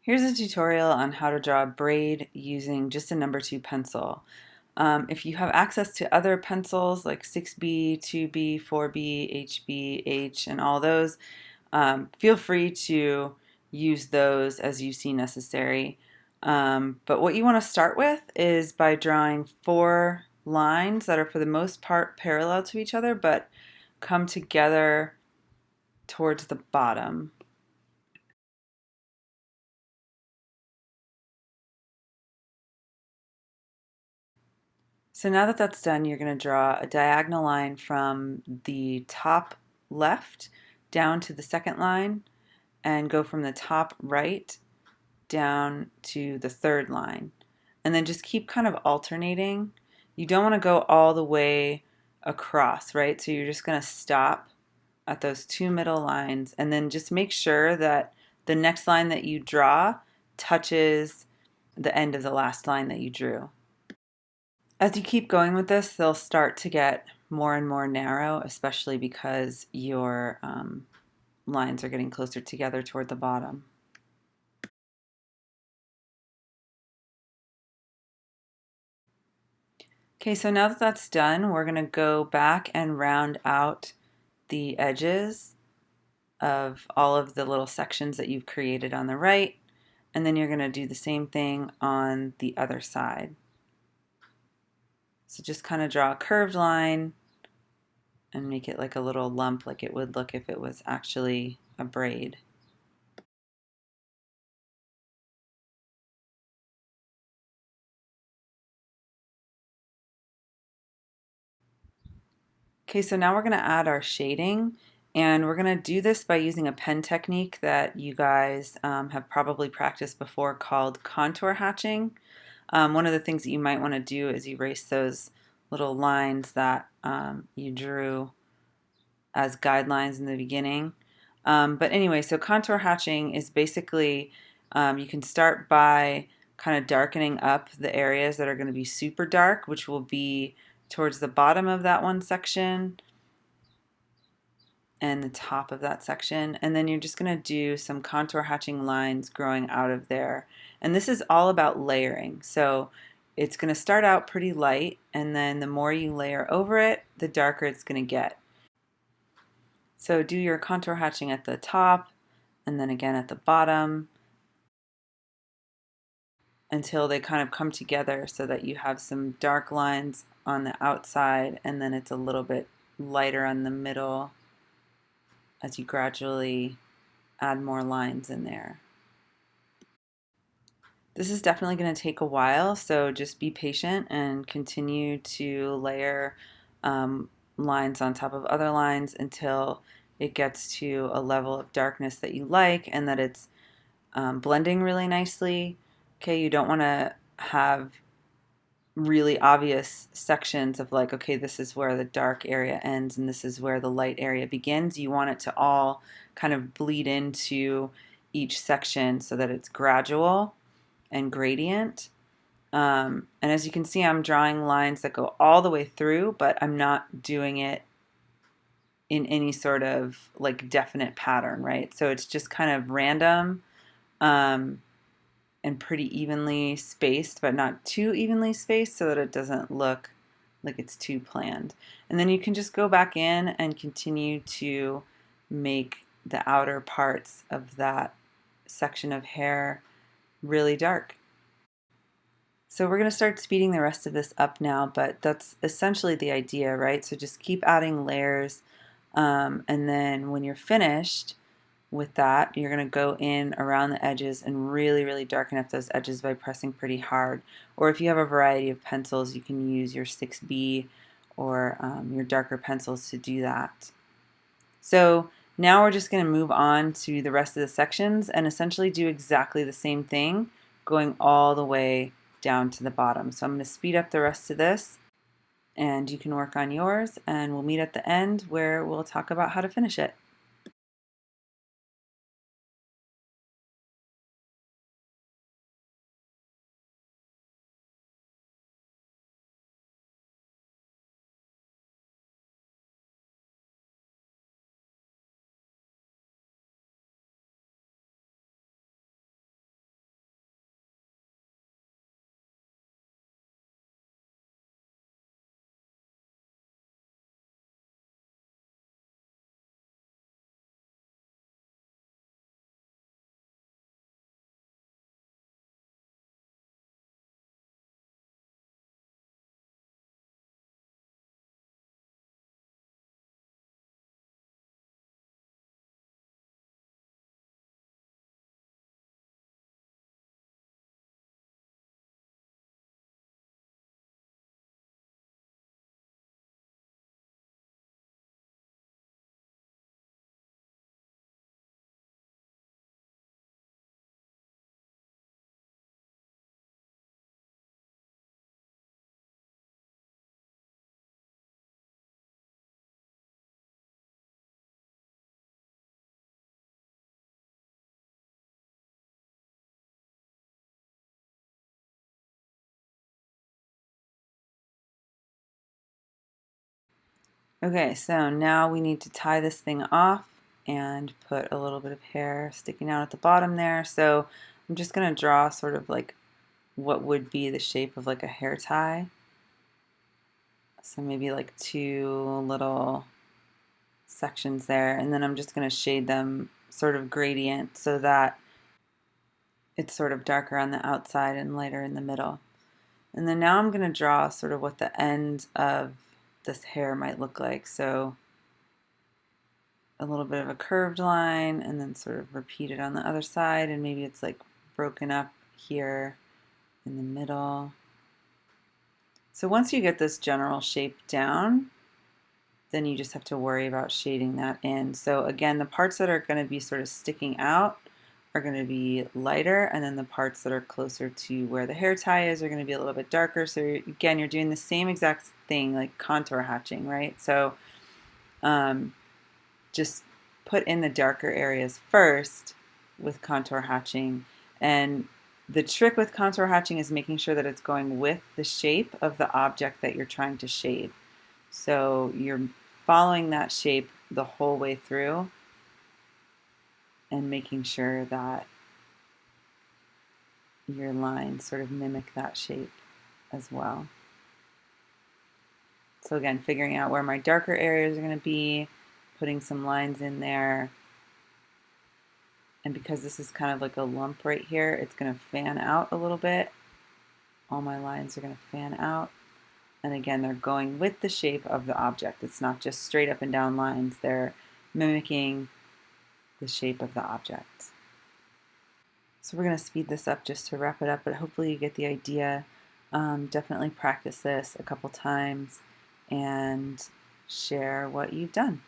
Here's a tutorial on how to draw a braid using just a number 2 pencil. If you have access to other pencils like 6B, 2B, 4B, HB, H, and all those, feel free to use those as you see necessary. But what you want to start with is by drawing 4 lines that are for the most part parallel to each other but come together towards the bottom. So now that that's done, you're going to draw a diagonal line from the top left down to the second line and go from the top right down to the third line. And then just keep kind of alternating. You don't want to go all the way across, right? So you're just going to stop at those 2 middle lines and then just make sure that the next line that you draw touches the end of the last line that you drew. As you keep going with this, they'll start to get more and more narrow, especially because your lines are getting closer together toward the bottom. Okay, so now that that's done, we're going to go back and round out the edges of all of the little sections that you've created on the right, and then you're going to do the same thing on the other side. So just kind of draw a curved line and make it like a little lump like it would look if it was actually a braid. Okay, so now we're going to add our shading, and we're going to do this by using a pen technique that you guys have probably practiced before called contour hatching. One of the things that you might want to do is erase those little lines that you drew as guidelines in the beginning. But anyway, so contour hatching is basically you can start by kind of darkening up the areas that are going to be super dark, which will be towards the bottom of that one section and the top of that section. And then you're just going to do some contour hatching lines growing out of there. And this is all about layering. So it's going to start out pretty light, and then the more you layer over it, the darker it's going to get. So do your contour hatching at the top and then again at the bottom until they kind of come together so that you have some dark lines on the outside and then it's a little bit lighter on the middle as you gradually add more lines in there. This is definitely going to take a while, so just be patient and continue to layer lines on top of other lines until it gets to a level of darkness that you like and that it's blending really nicely. Okay, you don't want to have really obvious sections of like, okay, this is where the dark area ends and this is where the light area begins. You want it to all kind of bleed into each section so that it's gradual and gradient. And as you can see, I'm drawing lines that go all the way through, but I'm not doing it in any sort of like definite pattern, right? So it's just kind of random and pretty evenly spaced, but not too evenly spaced so that it doesn't look like it's too planned. And then you can just go back in and continue to make the outer parts of that section of hair really dark. So we're going to start speeding the rest of this up now, but that's essentially the idea, right? So just keep adding layers, and then when you're finished with that, you're going to go in around the edges and really, really darken up those edges by pressing pretty hard. Or if you have a variety of pencils, you can use your 6B or your darker pencils to do that. So now we're just going to move on to the rest of the sections and essentially do exactly the same thing, going all the way down to the bottom. So I'm going to speed up the rest of this and you can work on yours, and we'll meet at the end where we'll talk about how to finish it. Okay, so now we need to tie this thing off and put a little bit of hair sticking out at the bottom there. So I'm just going to draw sort of like what would be the shape of like a hair tie. So maybe like two little sections there, and then I'm just going to shade them sort of gradient so that it's sort of darker on the outside and lighter in the middle. And then now I'm going to draw sort of what the end of this hair might look like. So a little bit of a curved line and then sort of repeat it on the other side, and maybe it's like broken up here in the middle. So once you get this general shape down, then you just have to worry about shading that in. So again, the parts that are going to be sort of sticking out are going to be lighter, and then the parts that are closer to where the hair tie is are going to be a little bit darker. So again, you're doing the same exact thing like contour hatching, right? So just put in the darker areas first with contour hatching. And the trick with contour hatching is making sure that it's going with the shape of the object that you're trying to shade. So you're following that shape the whole way through and making sure that your lines sort of mimic that shape as well. So again, figuring out where my darker areas are going to be, putting some lines in there. And because this is kind of like a lump right here, it's going to fan out a little bit. All my lines are going to fan out. And again, they're going with the shape of the object. It's not just straight up and down lines. They're mimicking the shape of the object. So we're going to speed this up just to wrap it up, but hopefully you get the idea. Definitely practice this a couple times and share what you've done.